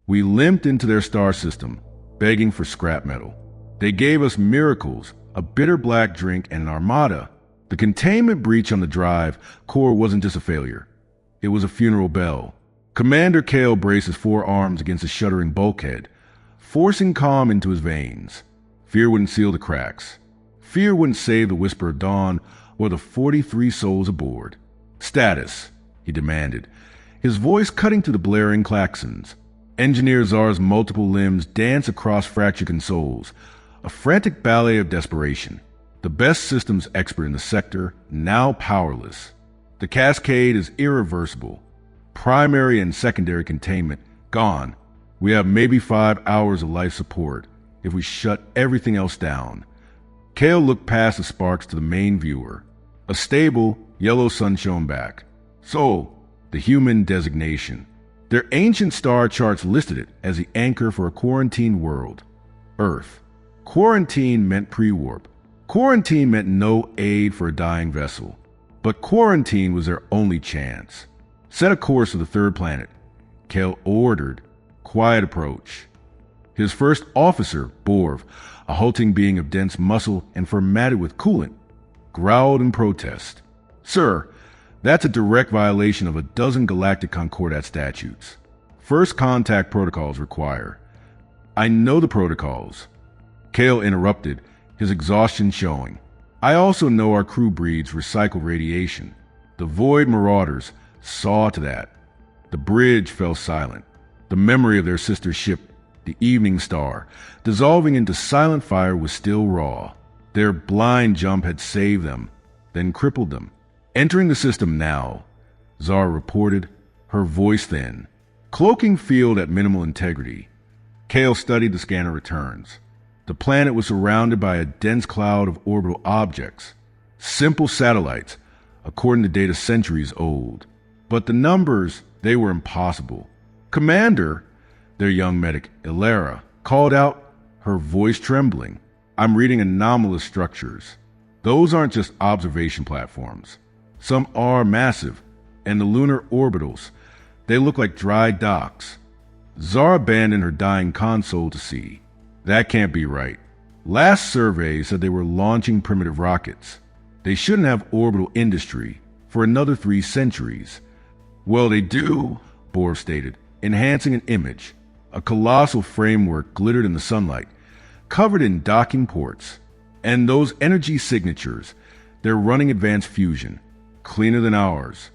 We limped into their star system, begging for scrap metal. They gave us miracles, a bitter black drink, and an armada. The containment breach on the drive core wasn't just a failure. It was a funeral bell. Commander Kale braced his forearms against a shuddering bulkhead, forcing calm into his veins. Fear wouldn't seal the cracks. Fear wouldn't save the Whisper of Dawn or the 43 souls aboard. Status, he demanded, his voice cutting through the blaring klaxons. Engineer Zar's multiple limbs danced across fractured consoles, a frantic ballet of desperation. The best systems expert in the sector, now powerless. The cascade is irreversible. Primary and secondary containment, gone. We have maybe 5 hours of life support if we shut everything else down. Kale looked past the sparks to the main viewer. A stable, yellow sun shone back. Sol, the human designation. Their ancient star charts listed it as the anchor for a quarantined world. Earth. Quarantine meant pre-warp. Quarantine meant no aid for a dying vessel. But quarantine was their only chance. Set a course for the third planet. Kale ordered. Quiet approach. His first officer, Borv, a halting being of dense muscle and formatted with coolant, growled in protest. Sir, that's a direct violation of a dozen Galactic Concordat statutes. First contact protocols require. I know the protocols. Kale interrupted, his exhaustion showing. I also know our crew breeds recycled radiation. The Void Marauders saw to that. The bridge fell silent. The memory of their sister ship, the Evening Star, dissolving into silent fire was still raw. Their blind jump had saved them, then crippled them. Entering the system now, Zara reported, her voice thin. Cloaking field at minimal integrity. Kale studied the scanner returns. The planet was surrounded by a dense cloud of orbital objects. Simple satellites, according to data centuries old. But the numbers, they were impossible. Commander, their young medic, Ilara, called out, her voice trembling. I'm reading anomalous structures. Those aren't just observation platforms. Some are massive, and the lunar orbitals, they look like dry docks. Zara abandoned her dying console to see. That can't be right. Last survey said they were launching primitive rockets. They shouldn't have orbital industry for another 3 centuries. Well, they do, Borv stated, enhancing an image. A colossal framework glittered in the sunlight, covered in docking ports. And those energy signatures, they're running advanced fusion, cleaner than ours.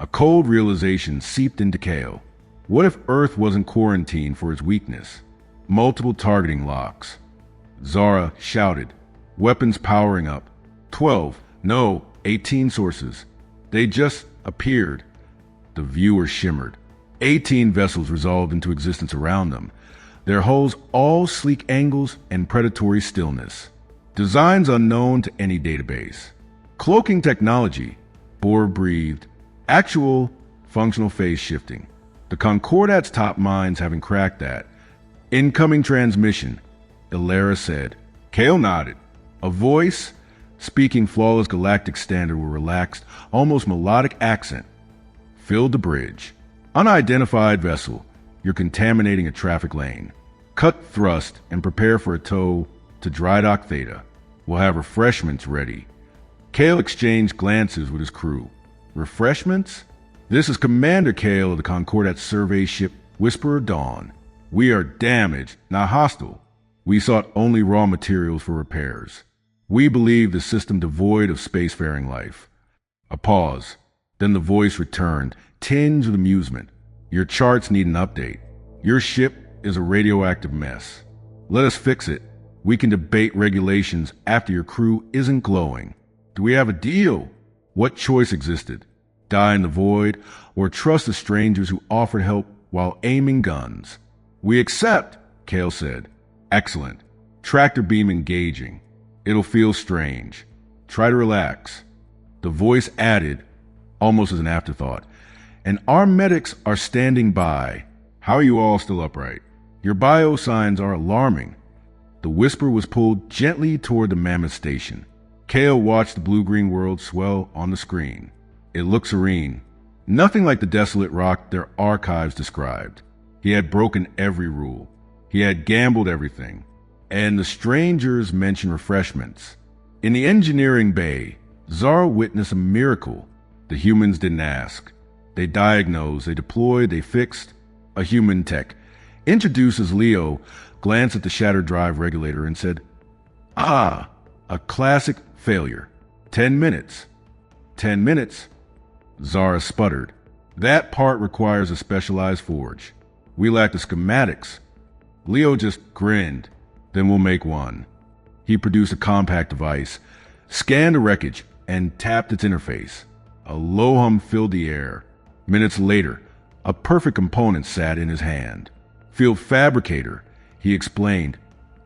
A cold realization seeped into Kale. What if Earth wasn't quarantined for its weakness? Multiple targeting locks. Zara shouted, weapons powering up. 12, no, 18 sources. They just appeared. The viewer shimmered. 18 vessels resolved into existence around them, their hulls all sleek angles and predatory stillness. Designs unknown to any database. Cloaking technology, Borv breathed. Actual, functional phase shifting. The Concordat's top minds haven't cracked that. Incoming transmission, Ilara said. Kale nodded. A voice, speaking flawless galactic standard with relaxed, almost melodic accent, filled the bridge. Unidentified vessel, you're contaminating a traffic lane. Cut thrust and prepare for a tow to Dry Dock Theta. We'll have refreshments ready. Kale exchanged glances with his crew. Refreshments? This is Commander Kale of the Concordat survey ship Whisper of Dawn. We are damaged, not hostile. We sought only raw materials for repairs. We believe the system devoid of spacefaring life. A pause. Then the voice returned, tinged with amusement. Your charts need an update. Your ship is a radioactive mess. Let us fix it. We can debate regulations after your crew isn't glowing. Do we have a deal? What choice existed? Die in the void, or trust the strangers who offered help while aiming guns? We accept, Kale said. Excellent. Tractor beam engaging. It'll feel strange. Try to relax. The voice added, almost as an afterthought, and our medics are standing by. How are you all still upright? Your bio signs are alarming. The whisper was pulled gently toward the mammoth station. Kale watched the blue-green world swell on the screen. It looked serene. Nothing like the desolate rock their archives described. He had broken every rule. He had gambled everything. And the strangers mentioned refreshments. In the engineering bay, Zara witnessed a miracle. The humans didn't ask. They diagnosed, they deployed, they fixed. A human tech introduced as Leo glanced at the shattered drive regulator and said, "Ah, a classic failure. 10 minutes. 10 minutes." Zara sputtered. "That part requires a specialized forge. We lack the schematics." Leo just grinned. "Then we'll make one." He produced a compact device, scanned the wreckage, and tapped its interface. A low hum filled the air. Minutes later, a perfect component sat in his hand. "Field fabricator," he explained,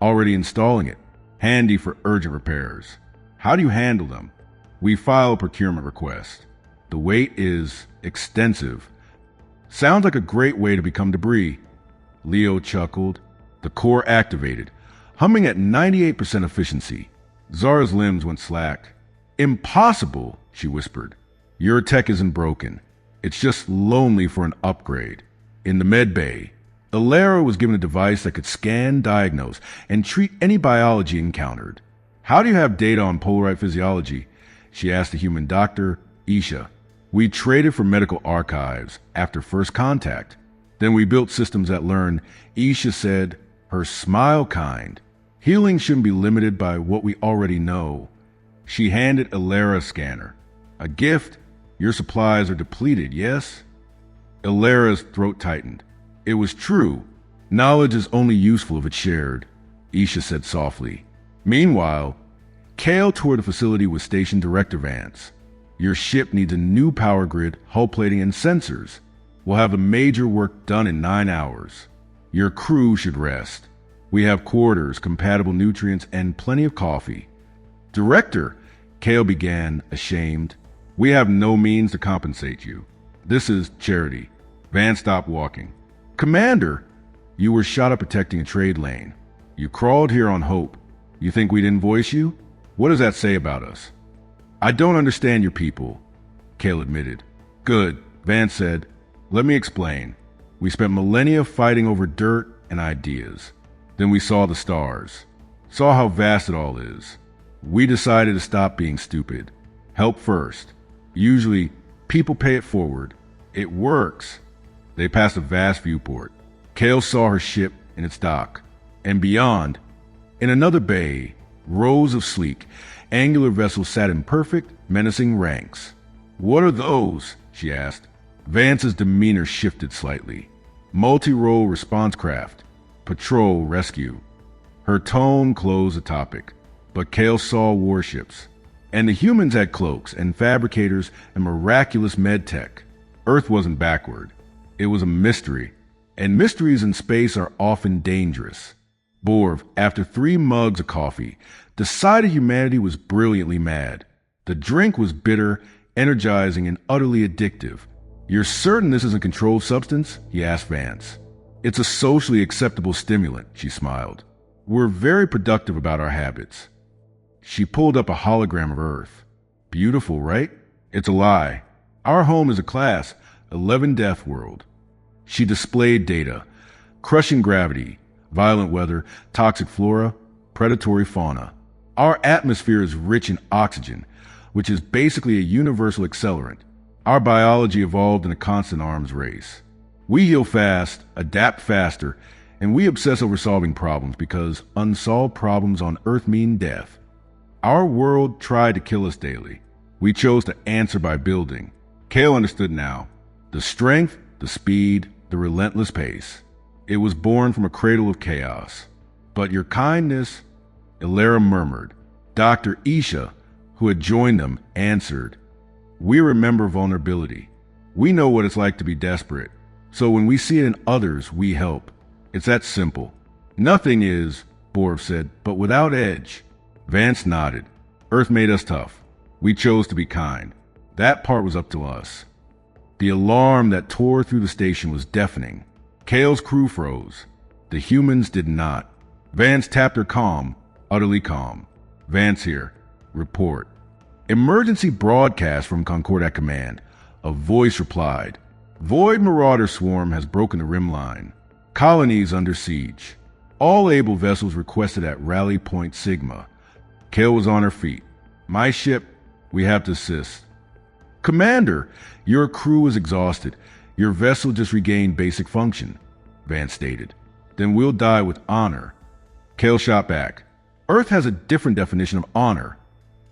"already installing it. Handy for urgent repairs." "How do you handle them?" "We file a procurement request. The weight is extensive." "Sounds like a great way to become debris." Leo chuckled. The core activated, humming at 98% efficiency. Zara's limbs went slack. "Impossible," she whispered. "Your tech isn't broken. It's just lonely for an upgrade." In the med bay, Alara was given a device that could scan, diagnose, and treat any biology encountered. "How do you have data on Polaroid physiology?" she asked the human doctor, Isha. "We traded for medical archives after first contact. Then we built systems that learn," Isha said, her smile kind. "Healing shouldn't be limited by what we already know." She handed Alara a scanner. "A gift? Your supplies are depleted, yes?" Alara's throat tightened. It was true. Knowledge is only useful if it's shared, Isha said softly. Meanwhile, Kale toured the facility with Station Director Vance. "Your ship needs a new power grid, hull plating, and sensors. We'll have the major work done in 9 hours. Your crew should rest. We have quarters, compatible nutrients, and plenty of coffee." "Director," Kale began, ashamed, "we have no means to compensate you. This is charity." Vance stopped walking. "Commander, you were shot up protecting a trade lane. You crawled here on hope. You think we'd invoice you? What does that say about us?" "I don't understand your people," Kale admitted. "Good," Vance said. "Let me explain. We spent millennia fighting over dirt and ideas. Then we saw the stars, saw how vast it all is. We decided to stop being stupid. Help first. Usually, people pay it forward. It works." They passed a vast viewport. Kale saw her ship in its dock. And beyond, in another bay, rows of sleek, angular vessels sat in perfect, menacing ranks. "What are those?" she asked. Vance's demeanor shifted slightly. "Multi-role response craft. Patrol rescue." Her tone closed the topic. But Kale saw warships. And the humans had cloaks and fabricators and miraculous medtech. Earth wasn't backward. It was a mystery. And mysteries in space are often dangerous. Borv, after 3 mugs of coffee, decided humanity was brilliantly mad. The drink was bitter, energizing, and utterly addictive. "You're certain this is a controlled substance?" he asked Vance. "It's a socially acceptable stimulant," she smiled. "We're very productive about our habits." She pulled up a hologram of Earth. "Beautiful, right? It's a lie. Our home is a class, 11 Deathworld." She displayed data: crushing gravity, violent weather, toxic flora, predatory fauna. Our atmosphere is rich in oxygen, which is basically a universal accelerant. Our biology evolved in a constant arms race. We heal fast, adapt faster, and we obsess over solving problems because unsolved problems on Earth mean death. Our world tried to kill us daily. We chose to answer by building. Kale understood now. The strength, the speed, the relentless pace. It was born from a cradle of chaos. "But your kindness," Alara murmured. Dr. Isha, who had joined them, answered, "We remember vulnerability. We know what it's like to be desperate. So when we see it in others, we help. It's that simple." "Nothing is," Borv said, "but without edge." Vance nodded. "Earth made us tough. We chose to be kind. That part was up to us." The alarm that tore through the station was deafening. Kale's crew froze. The humans did not. Vance tapped her calm, utterly calm. "Vance here. Report." "Emergency broadcast from Concordat Command." A voice replied. "Void Marauder Swarm has broken the rim line. Colonies under siege. All able vessels requested at Rally Point Sigma. Kale was on her feet. My ship, we have to assist. Commander, your crew is exhausted. Your vessel just regained basic function, Vance stated. Then we'll die with honor. Kale shot back. Earth has a different definition of honor,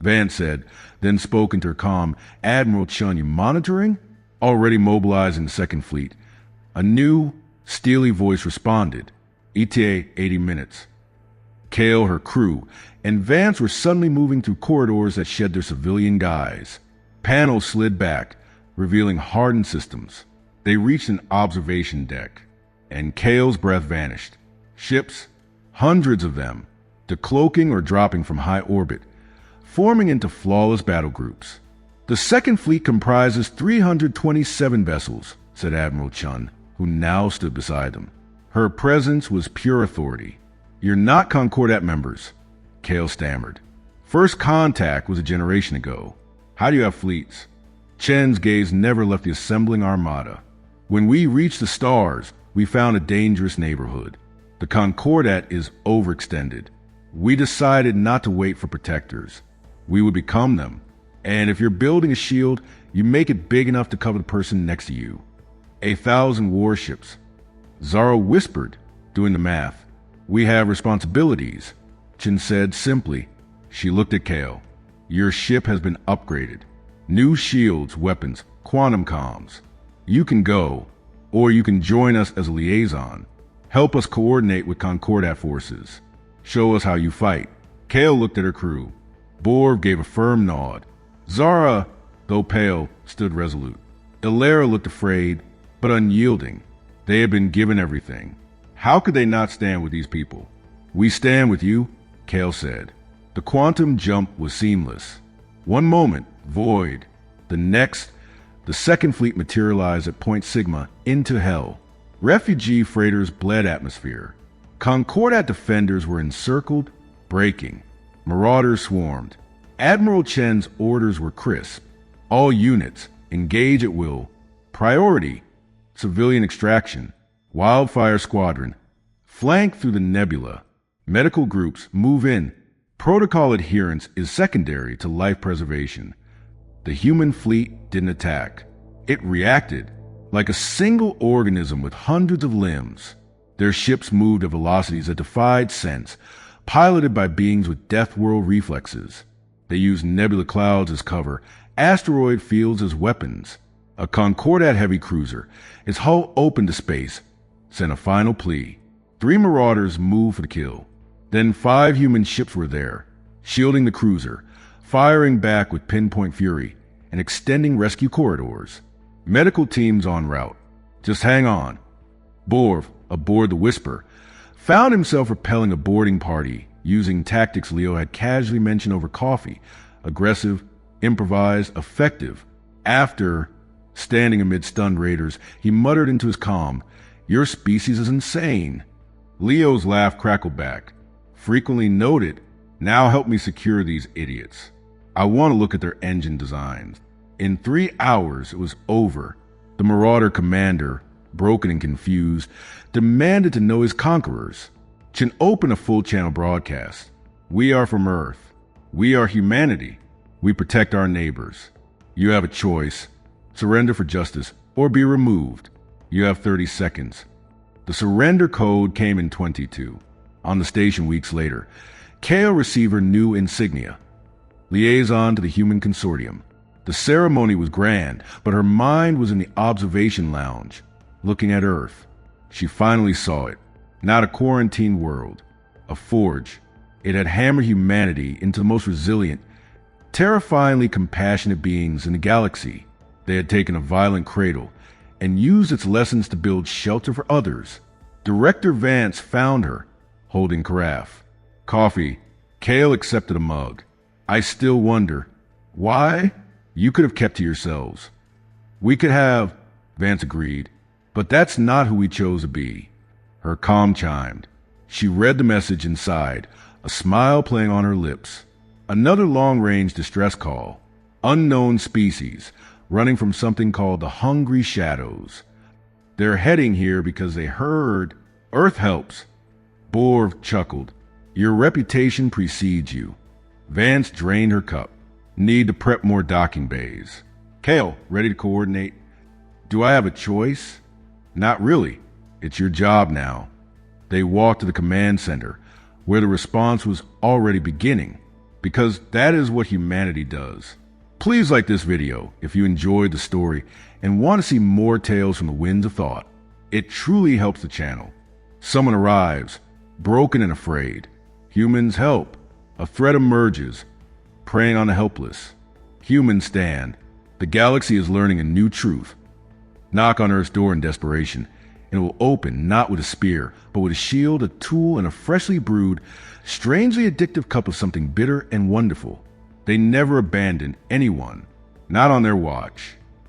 Vance said, then spoke into her comm. Admiral Chun, you monitoring? Already mobilizing the Second Fleet. A new, steely voice responded. ETA 80 minutes. Kale, her crew, and Vance were suddenly moving through corridors that shed their civilian guise. Panels slid back, revealing hardened systems. They reached an observation deck, and Kale's breath vanished. Ships, hundreds of them, decloaking or dropping from high orbit, forming into flawless battle groups. The Second Fleet comprises 327 vessels, said Admiral Chun, who now stood beside them. Her presence was pure authority. You're not Concordat members, Kale stammered. First contact was a generation ago. How do you have fleets? Chen's gaze never left the assembling armada. When we reached the stars, we found a dangerous neighborhood. The Concordat is overextended. We decided not to wait for protectors. We would become them. And if you're building a shield, you make it big enough to cover the person next to you. 1,000 warships. Zara whispered, doing the math. We have responsibilities, Chen said simply. She looked at Kale. Your ship has been upgraded. New shields, weapons, quantum comms. You can go, or you can join us as a liaison. Help us coordinate with Concordat forces. Show us how you fight. Kale looked at her crew. Borv gave a firm nod. Zara, though pale, stood resolute. Ilera looked afraid, but unyielding. They had been given everything. How could they not stand with these people? We stand with you, Kale said. The quantum jump was seamless. One moment, void. The next, the Second Fleet materialized at Point Sigma into hell. Refugee freighters bled atmosphere. Concordat defenders were encircled, breaking. Marauders swarmed. Admiral Chen's orders were crisp. All units, engage at will. Priority, civilian extraction. Wildfire squadron, flank through the nebula. Medical groups, move in. Protocol adherence is secondary to life preservation. The human fleet didn't attack. It reacted, like a single organism with hundreds of limbs. Their ships moved at velocities that defied sense, piloted by beings with Deathworld reflexes. They used nebula clouds as cover, asteroid fields as weapons. A Concordat heavy cruiser, its hull open to space, sent a final plea. 3 marauders moved for the kill. Then 5 human ships were there, shielding the cruiser, firing back with pinpoint fury, and extending rescue corridors. Medical teams en route. Just hang on. Borv, aboard the Whisper, found himself repelling a boarding party using tactics Leo had casually mentioned over coffee. Aggressive, improvised, effective. After standing amid stunned raiders, he muttered into his comm, "Your species is insane." Leo's laugh crackled back. Frequently noted, now help me secure these idiots. I want to look at their engine designs. In 3 hours, it was over. The Marauder commander, broken and confused, demanded to know his conquerors. Chen opened a full-channel broadcast. We are from Earth. We are humanity. We protect our neighbors. You have a choice. Surrender for justice or be removed. You have 30 seconds. The surrender code came in 22. On the station weeks later, Kale received her new insignia. Liaison to the Human Consortium. The ceremony was grand, but her mind was in the observation lounge, looking at Earth. She finally saw it. Not a quarantine world. A forge. It had hammered humanity into the most resilient, terrifyingly compassionate beings in the galaxy. They had taken a violent cradle and used its lessons to build shelter for others. Director Vance found her, holding carafe. Coffee. Kale accepted a mug. I still wonder, why? You could have kept to yourselves. We could have, Vance agreed, but that's not who we chose to be. Her comm chimed. She read the message inside, a smile playing on her lips. Another long-range distress call. Unknown species, running from something called the Hungry Shadows. They're heading here because they heard Earth helps. Borv chuckled. Your reputation precedes you. Vance drained her cup. Need to prep more docking bays. Kale, ready to coordinate? Do I have a choice? Not really. It's your job now. They walked to the command center, where the response was already beginning, because that is what humanity does. Please like this video if you enjoyed the story and want to see more tales from the Winds of Thought. It truly helps the channel. Someone arrives, broken and afraid. Humans help. A threat emerges, preying on the helpless. Humans stand. The galaxy is learning a new truth. Knock on Earth's door in desperation, and it will open not with a spear, but with a shield, a tool, and a freshly brewed, strangely addictive cup of something bitter and wonderful. They never abandon anyone, not on their watch.